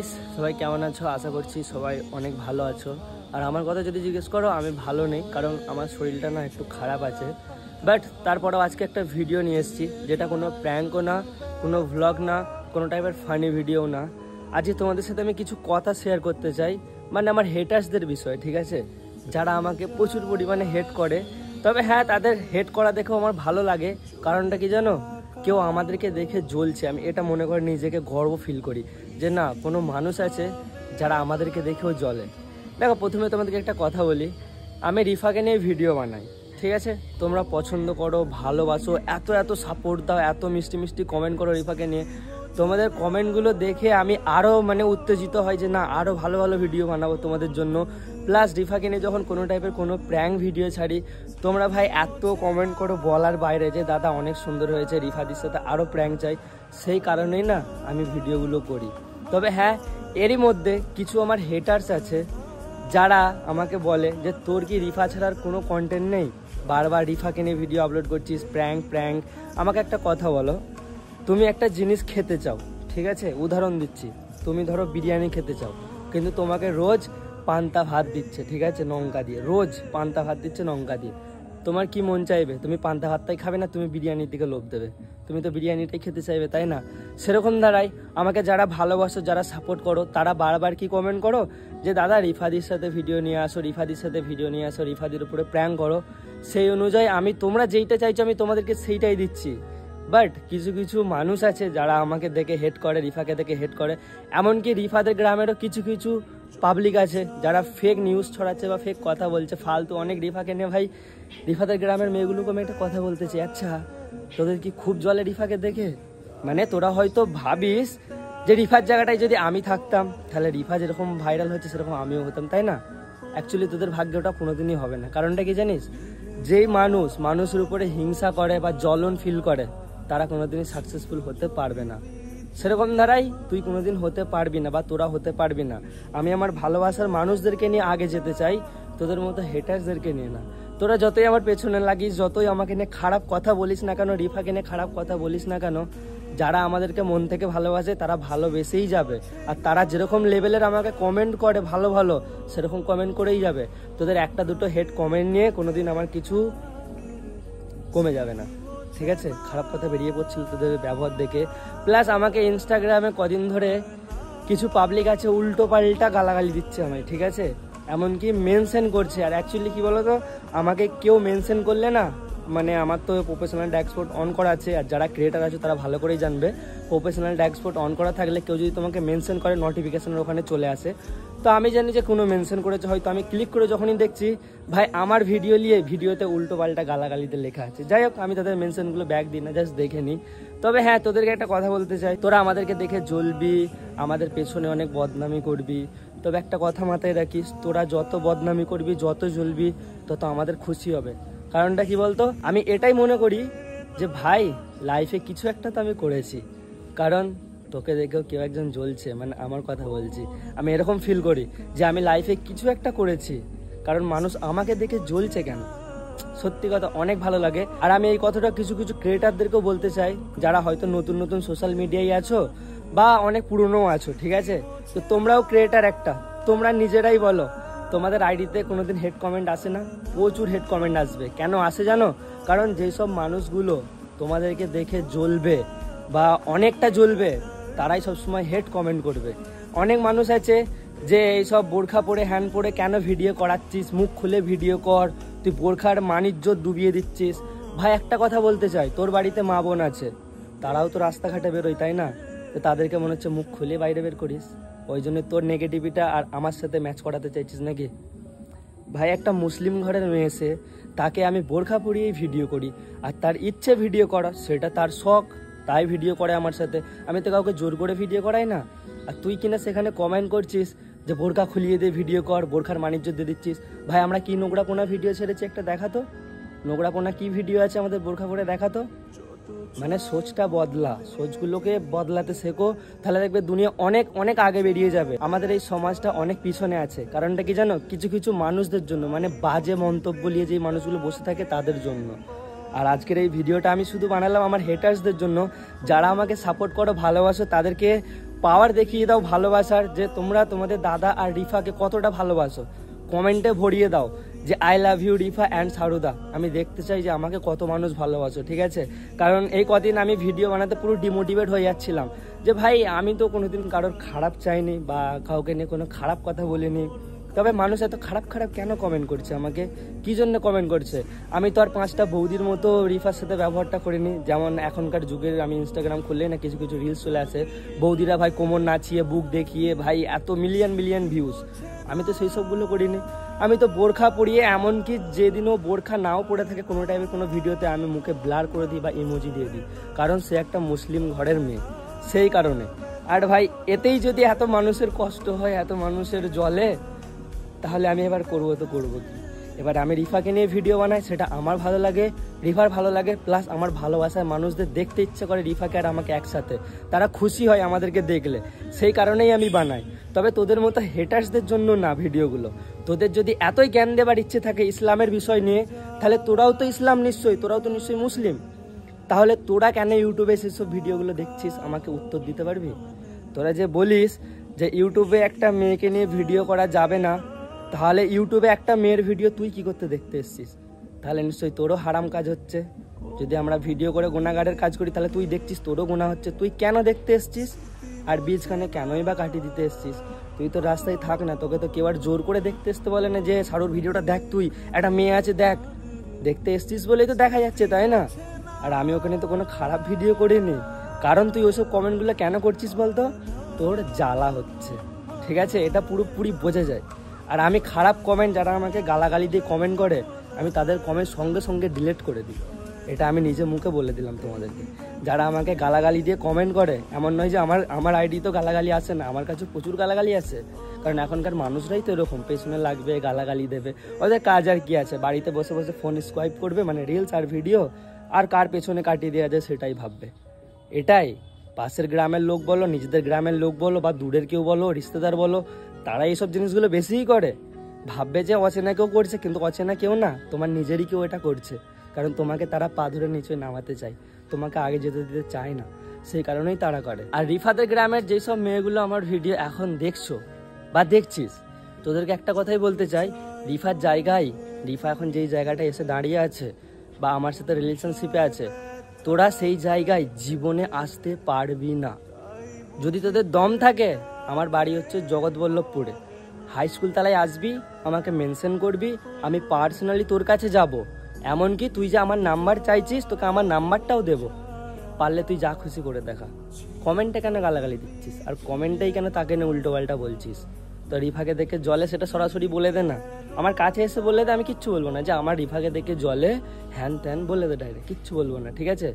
Guys, সবাই কেমন আছো? আশা করছি সবাই অনেক ভালো আছো। আর আমার কথা যদি জিজ্ঞেস করো, আমি ভালো নেই, কারণ আমার শরীরটা না একটু খারাপ আছে। বাট তারপরেও আজকে একটা ভিডিও নিয়ে এসেছি, যেটা কোনো প্র্যাঙ্কও না, কোনো ভ্লগ না, কোনো টাইপের ফানি ভিডিও না। আজকে তোমাদের সাথে আমি কিছু কথা শেয়ার করতে চাই, মানে আমার হেটার্সদের বিষয়, ঠিক আছে? যারা আমাকে প্রচুর পরিমাণে হেট করে। তবে হ্যাঁ, তাদের হেট করা দেখেও আমার ভালো লাগে। কারণটা কি জানো? কেউ আমাদেরকে দেখে জ্বলছে, আমি এটা মনে করে নিজেকে গর্ব ফিল করি যে না, কোনো মানুষ আছে যারা আমাদেরকে দেখেও জ্বলে। দেখো, প্রথমে তোমাদেরকে একটা কথা বলি, আমি রিফাকে নিয়ে ভিডিও বানাই, ঠিক আছে? তোমরা পছন্দ করো, ভালোবাসো, এত এত সাপোর্ট দাও, এত মিষ্টি মিষ্টি কমেন্ট করো রিফাকে নিয়ে। তোমাদের কমেন্টগুলো দেখে আমি আরও উত্তেজিত হয় যে না, আরও ভালো ভালো ভিডিও বানাবো তোমাদের জন্য। প্লাস রিফাকে নিয়ে যখন কোনো টাইপের কোনো প্র্যাঙ্ক ভিডিও ছাড়ি, তোমরা ভাই এত কমেন্ট করো বলার বাইরে যে দাদা অনেক সুন্দর হয়েছে, রিফাদির সাথে আরও প্র্যাঙ্ক চাই। সেই কারণেই না আমি ভিডিওগুলো করি। তবে হ্যাঁ, এরই মধ্যে কিছু আমার হেটার্স আছে যারা আমাকে বলে যে তোর কি রিফা ছাড়ার কোনো কন্টেন্ট নেই, বারবার রিফাকে নিয়ে ভিডিও আপলোড করছিস, প্র্যাঙ্ক। আমাকে একটা কথা বলো, তুমি একটা জিনিস খেতে চাও, ঠিক আছে? উদাহরণ দিচ্ছি, তুমি ধরো বিরিয়ানি খেতে চাও, কিন্তু তোমাকে রোজ পান্তা ভাত দিচ্ছে, ঠিক আছে, লঙ্কা দিয়ে, রোজ পান্তা ভাত দিচ্ছে লঙ্কা দিয়ে। তোমার কি মন চাইবে? তুমি পান্তা ভাতটাই খাবে না, তুমি বিরিয়ানির দিকে লোভ দেবে? তুমি তো বিরিয়ানিটাই খেতে চাইবে, তাই না? সেরকম দ্বারাই আমাকে যারা ভালোবাসো, যারা সাপোর্ট করো, তারা বারবার কি কমেন্ট করো যে দাদা রিফাদির সাথে ভিডিও নিয়ে আসো, রিফাদির সাথে ভিডিও নিয়ে আসো, রিফাদির উপরে প্র্যাঙ্ক করো। সেই অনুযায়ী আমি, তোমরা যেইটা চাইছো আমি তোমাদেরকে সেইটাই দিচ্ছি। বাট কিছু কিছু মানুষ আছে যারা আমাকে দেখে হেট করে, রিফাকে দেখে হেট করে। এমনকি রিফাদের গ্রামেরও কিছু কিছু পাবলিক আছে যারা ফেক নিউজ ছড়াচ্ছে বা ফেক কথা বলছে ফালতু অনেক রিফাকে নিয়ে। ভাই, রিফাদের গ্রামের মেয়েগুলোকে আমি একটা কথা বলতেছি, আচ্ছা তোদের কি খুব জলে রিফাকে দেখে? মানে তোরা হয়তো ভাবিস যে রিফার জায়গাটায় যদি আমি থাকতাম, তাহলে রিফা যেরকম ভাইরাল হচ্ছে সেরকম আমিও হতাম, তাই না? অ্যাকচুয়ালি তোদের ভাগ্যটা কোনোদিনই হবে না। কারণটা কি জানিস? যেই মানুষের উপরে হিংসা করে বা জ্বলন ফিল করে, তারা কোনোদিনই সাকসেসফুল হতে পারবে না। সেরকম ধারাই তুই কোনোদিন হতে পারবি না বা তোরা হতে পারবি না। আমি আমার ভালোবাসার মানুষদেরকে নিয়ে আগে যেতে চাই, তোদের মতো হেটার্সদেরকে নিয়ে না। তোরা যতই আমার পেছনে লাগিস, যতই আমাকে নিয়ে খারাপ কথা বলিস না কেন, রিফাকে নিয়ে খারাপ কথা বলিস না কেন, যারা আমাদেরকে মন থেকে ভালোবাসে তারা ভালোবেসেই যাবে। আর তারা যেরকম লেভেলের আমাকে কমেন্ট করে ভালো ভালো, সেরকম কমেন্ট করেই যাবে। তোদের একটা দুটো হেড কমেন্ট নিয়ে কোনোদিন আমার কিছু কমে যাবে না, ঠিক আছে? খারাপ কথা বেরিয়ে পড়ছিল তোদের ব্যবহার দেখে। প্লাস আমাকে ইনস্টাগ্রামে কদিন ধরে কিছু পাবলিক আছে উল্টো পাল্টা গালাগালি দিচ্ছে আমায়, ঠিক আছে? এমনকি মেনশন করছে। আর অ্যাকচুয়ালি কি বলতো, আমাকে কেউ মেনশন করলে না, মানে আমার তো প্রফেশনাল ড্যাশবোর্ড অন করা আছে, আর যারা ক্রিয়েটার আছে তারা ভালো করেই জানবে, প্রফেশনাল ড্যাশবোর্ড অন করা থাকলে কেউ যদি তোমাকে মেনশন করে নোটিফিকেশনের ওখানে চলে আসে। তো আমি জানি যে কোনো মেনশন করেছে, হয়তো আমি ক্লিক করে যখনই দেখছি ভাই আমার ভিডিও নিয়ে ভিডিওতে উল্টো পাল্টা গালাগালিতে লেখা আছে। যাই হোক, আমি তাদের মেনশনগুলো ব্যাক দিই না, জাস্ট দেখে নিই। তবে হ্যাঁ, তোদেরকে একটা কথা বলতে চাই, তোরা আমাদেরকে দেখে জ্বলবি, আমাদের পেছনে অনেক বদনামি করবি। তবে একটা কথা মাথায় রাখিস, তোরা যত বদনামি করবি, যত জ্বলবি, তত আমাদের খুশি হবে। কারণটা কি বলতো, আমি এটাই মনে করি যে ভাই লাইফে কিছু একটা তো আমি করেছি। কারণ তোকে দেখেও কেউ একজন জ্বলছে, মানে আমার কথা বলছি, আমি এরকম ফিল করি যে আমি লাইফে কিছু একটা করেছি। কারণ মানুষ আমাকে দেখে জ্বলছে কেন, সত্যি কথা অনেক ভালো লাগে। আর আমি এই কথাটা কিছু কিছু ক্রিয়েটারদেরকেও বলতে চাই, যারা হয়তো নতুন নতুন সোশ্যাল মিডিয়ায় আছো বা অনেক পুরনো আছো, ঠিক আছে? তো তোমরাও ক্রিয়েটার একটা, তোমরা নিজেরাই বলো, তোমাদের আইডিতে কোনোদিন হেড কমেন্ট আসে না? প্রচুর হেড কমেন্ট আসবে। কেন আসে জানো? কারণ যেসব মানুষগুলো তোমাদেরকে দেখে জ্বলবে বা অনেকটা জ্বলবে, তারাই সবসময় হেড কমেন্ট করবে। অনেক মানুষ আছে যে এইসব বোরখা পরে হ্যান্ড পরে কেন ভিডিও করাচ্ছিস, মুখ খুলে ভিডিও কর, তুই বোরখার মানিজ্জত ডুবিয়ে দিচ্ছিস। ভাই একটা কথা বলতে চাই, তোর বাড়িতে মা বোন আছে, তারাও তো রাস্তাঘাটে বেরোয়, তাই না? তো তাদেরকে মনে হচ্ছে মুখ খুলে বাইরে বের করিস, ওই জন্য তোর নেগেটিভিটা আর আমার সাথে ম্যাচ করাতে চাইছিস নাকি? ভাই, একটা মুসলিম ঘরের মেয়ে এসে, তাকে আমি বোরখা পরিয়েই ভিডিও করি, আর তার ইচ্ছে ভিডিও করা, সেটা তার শখ, তাই ভিডিও করে আমার সাথে। আমি তো কাউকে জোর করে ভিডিও করাই না। আর তুই কিনা সেখানে কমেন্ট করছিস যে বোরখা খুলিয়ে দিয়ে ভিডিও কর, বোরখার মানিজ্য দিয়ে দিচ্ছিস। ভাই, আমরা কি নোংরাপোনা ভিডিও ছেড়েছি একটা দেখাতো, নোংরাপোনা কি ভিডিও আছে আমাদের বোরখা পরে দেখাতো। মানে সোচটা বদলা, সোচগুলোকে বদলাতে শেখো, তাহলে দেখবে দুনিয়া অনেক অনেক আগে বেরিয়ে যাবে। আমাদের এই সমাজটা অনেক পিছনে আছে। কারণটা কি জানো? কিছু কিছু মানুষদের জন্য, মানে বাজে মন্তব্য নিয়ে যে মানুষগুলো বসে থাকে তাদের জন্য। আর আজকের এই ভিডিওটা আমি শুধু বানালাম আমার হেটার্সদের জন্য, যারা আমাকে সাপোর্ট করো, ভালোবাসো, তাদেরকে পাওয়ার দেখিয়ে দাও ভালোবাসার, যে তোমরা তোমাদের দাদা আর রিফাকে কতটা ভালোবাসো। কমেন্টে ভরিয়ে দাও যে I love you Rifa and সারুদা। আমি দেখতে চাই যে আমাকে কত মানুষ ভালোবাসো, ঠিক আছে? কারণ এই কদিন আমি ভিডিও বানাতে পুরো ডিমোটিভেট হয়ে যাচ্ছিলাম যে ভাই আমি তো কোনোদিন কারোর খারাপ চাইনি বা কাউকে নিয়ে কোনো খারাপ কথা বলিনি, তবে মানুষ এত খারাপ খারাপ কেন কমেন্ট করছে আমাকে, কী জন্য কমেন্ট করছে? আমি তো আর 5টা বৌদির মতো রিফার সাথে ব্যবহারটা করিনি। যেমন এখনকার যুগের আমি ইনস্টাগ্রাম খুললে না কিছু কিছু রিলস চলে আসে, বৌদিরা ভাই কোমর নাচিয়ে বুক দেখিয়ে ভাই এত মিলিয়ন মিলিয়ন ভিউজ। আমি তো সেই সবগুলো করিনি। আমি তো বোরখা পরিয়ে, এমনকি যেদিনও বোরখা নাও পরে থাকে কোনো টাইপের কোনো ভিডিওতে আমি মুখে ব্লার করে দিই বা ইমোজি দিয়ে দিই, কারণ সে একটা মুসলিম ঘরের মেয়ে, সেই কারণে। আর ভাই এতেই যদি এত মানুষের কষ্ট হয়, এত মানুষের জলে, তাহলে আমি এবার করবো তো করবো কি? এবার আমি রিফাকে নিয়ে ভিডিও বানাই, সেটা আমার ভালো লাগে, রিফার ভালো লাগে, প্লাস আমার ভালোবাসায় মানুষদের দেখতে ইচ্ছে করে রিফাকে আর আমাকে একসাথে, তারা খুশি হয় আমাদেরকে দেখলে, সেই কারণেই আমি বানাই। তবে তোদের মতো হেটার্সদের জন্য না ভিডিওগুলো। তোদের যদি এতই জ্ঞান দেবার ইচ্ছে থাকে ইসলামের বিষয় নিয়ে, তাহলে তোরাও তো ইসলাম নিশ্চয়ই, তোরাও তো নিশ্চয়ই মুসলিম, তাহলে তোরা কেন ইউটিউবে সেসব ভিডিওগুলো দেখছিস? আমাকে উত্তর দিতে পারবি? তোরা যে বলিস যে ইউটিউবে একটা মেয়েকে নিয়ে ভিডিও করা যাবে না, তাহলে ইউটিউবে একটা মেয়ের ভিডিও তুই কি করতে দেখতে এসছিস? তাহলে নিশ্চয়ই তোরও হারাম কাজ হচ্ছে। যদি আমরা ভিডিও করে গুনাহগারের কাজ করি, তাহলে তুই দেখছিস তোরও গুনাহ হচ্ছে। তুই কেন দেখতে এসছিস? আর বীজখানে কেনই বা কাটিয়ে দিতে এসছিস? তুই তো রাস্তায় থাক না, তোকে তো কেউ আর জোর করে দেখতে আসতে বলে না যে সারুর ভিডিওটা দেখ, তুই একটা মেয়ে আছে দেখ। দেখতে এসছিস বলেই তো দেখা যাচ্ছে, তাই না? আর আমি ওখানে তো কোনো খারাপ ভিডিও করিনি। কারণ তুই ওইসব কমেন্টগুলো কেন করছিস বলতো? তোর জ্বালা হচ্ছে, ঠিক আছে? এটা পুরোপুরি বোঝা যায়। আর আমি খারাপ কমেন্ট, যারা আমাকে গালাগালি দিয়ে কমেন্ট করে, আমি তাদের কমেন্ট সঙ্গে সঙ্গে ডিলিট করে দিই। এটা আমি নিজে মুখে বলে দিলাম তোমাদেরকে। যারা আমাকে গালাগালি দিয়ে কমেন্ট করে, এমন নয় যে আমার আইডি তো গালাগালি আসে না, আমার কাছে প্রচুর গালাগালি আসে। কারণ এখনকার মানুষরাই তো এরকম, পেছনে লাগবে, গালাগালি দেবে। ওদের কাজ আর কি আছে? বাড়িতে বসে বসে ফোন স্কোয়াইপ করবে, মানে রিলস আর ভিডিও, আর কার পেছনে কাটিয়ে দেওয়া যায় সেটাই ভাববে। এটাই পাশের গ্রামের লোক বলো, নিজেদের গ্রামের লোক বলো, বা দূরের কেউ বলো, রিশতেদার বলো, তারা এইসব জিনিসগুলো বেশিই করে। ভাববে যে অচেনা কেউ করছে, কিন্তু অচেনা কেউ না, তোমার নিজেরই কেউ এটা করছে। কারণ তোমাকে তারা পা ধরে নিচে নামাতে চায়, তোমাকে আগে যেতে দিতে চায় না, সেই কারণেই তারা করে। আর রিফাদের গ্রামের যেসব মেয়েগুলো আমার ভিডিও এখন দেখছো বা দেখছিস, তোদেরকে একটা কথাই বলতে চাই, রিফার জায়গায়, রিফা এখন যেই জায়গাটা এসে দাঁড়িয়ে আছে বা আমার সাথে রিলেশনশিপে আছে, তোরা সেই জায়গায় জীবনে আসতে পারবি না। যদি তোদের দম থাকে, আমার বাড়ি হচ্ছে জগৎবল্লভপুরে, হাই স্কুল তলায় আসবি, আমাকে মেনশন করবি, আমি পার্সোনালি তোর কাছে যাব। এমনকি তুই যে আমার নাম্বার চাইছিস, তোকে আমার নাম্বারটাও দেবো। পারলে তুই যা খুশি করে দেখা। কমেন্টে কেন গালাগালি দিচ্ছিস? আর কমেন্টেই কেন তাকে নিয়ে উল্টো পাল্টা বলছিস? তো রিফাকে দেখে জলে, সেটা সরাসরি বলে দে না, আমার কাছে এসে বলে দে, আমি কিচ্ছু বলবো না যে আমার রিফাকে দেখে জলে, হ্যান ত্যান বলে দে ডাইরেক্ট, কিচ্ছু বলবো না, ঠিক আছে?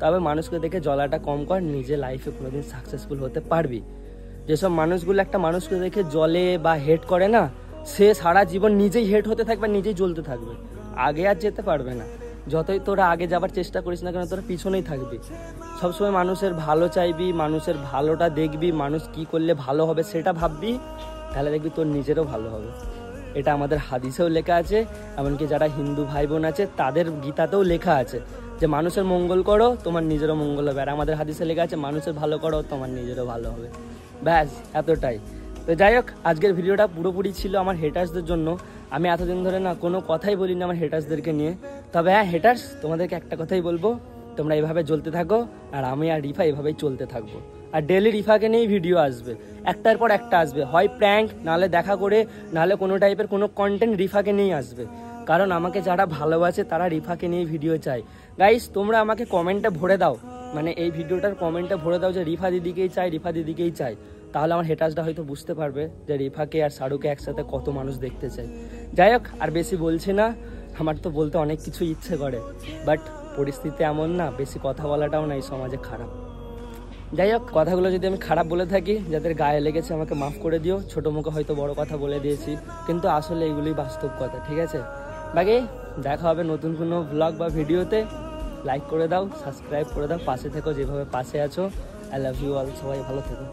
তবে মানুষকে দেখে জলাটা কম কর, নিজে লাইফে কোনোদিন সাকসেসফুল হতে পারবি। যেসব মানুষগুলো একটা মানুষকে দেখে জলে বা হেট করে না, সে সারা জীবন নিজেই হেট হতে থাকবে, নিজেই জ্বলতে থাকবে, আগে আর যেতে পারবে না। যতই তোরা আগে যাবার চেষ্টা করিস না কেন, তোরা পিছনেই থাকবি। সবসময় মানুষের ভালো চাইবি, মানুষের ভালোটা দেখবি, মানুষ কি করলে ভালো হবে সেটা ভাববি, তাহলে দেখবি তোর নিজেরও ভালো হবে। এটা আমাদের হাদিসেও লেখা আছে, এমনকি যারা হিন্দু ভাই বোন আছে তাদের গীতাতেও লেখা আছে যে মানুষের মঙ্গল করো, তোমার নিজেরও মঙ্গল হবে। আর আমাদের হাদিসে লেখা আছে মানুষের ভালো করো, তোমার নিজেরও ভালো হবে। ব্যাস, এতটাই। তো যাই হোক, আজকের ভিডিওটা পুরোপুরি ছিল আমার হেটার্সদের জন্য। আমি এতদিন ধরে না কোনো কথাই বলিনি আমার হেটার্সদেরকে নিয়ে। তবে হ্যাঁ হেটার্স, তোমাদেরকে একটা কথাই বলবো, তোমরা এইভাবে চলতে থাকো, আর আমি আর রিফা এইভাবেই চলতে থাকবো। আর ডেলি রিফাকে নিয়েই ভিডিও আসবে, একটার পর একটা আসবে, হয় প্র্যাঙ্ক, নাহলে দেখা করে, নাহলে কোনো টাইপের কোনো কন্টেন্ট রিফাকে নিয়েই আসবে। কারণ আমাকে যারা ভালোবাসে তারা রিফাকে নিয়ে ভিডিও চায়। গাইস, তোমরা আমাকে কমেন্টে ভরে দাও, মানে এই ভিডিওটার কমেন্টে ভরে দাও যে রিফা দিদিকেই চাই, রিফা দিদিকেই চাই। তাহলে আমার হেটার্সটা হয়তো বুঝতে পারবে যে রিফাকে আর শাহরুখকে একসাথে কত মানুষ দেখতে চায়। যাই হোক, আর বেশি বলছি না, আমার তো বলতে অনেক কিছু ইচ্ছে করে, বাট পরিস্থিতি এমন না, বেশি কথা বলাটাও না এই সমাজে খারাপ। যাই হোক, কথাগুলো যদি আমি খারাপ বলে থাকি, যাদের গায়ে লেগেছে আমাকে মাফ করে দিও। ছোটো মুখে হয়তো বড় কথা বলে দিয়েছি, কিন্তু আসলে এগুলোই বাস্তব কথা, ঠিক আছে? বাকি দেখা হবে নতুন কোনো ব্লগ বা ভিডিওতে। লাইক করে দাও, সাবস্ক্রাইব করে দাও, পাশে থেকো যেভাবে পাশে আছো। আই লাভ ইউ অল, সবাই ভালো থেকো।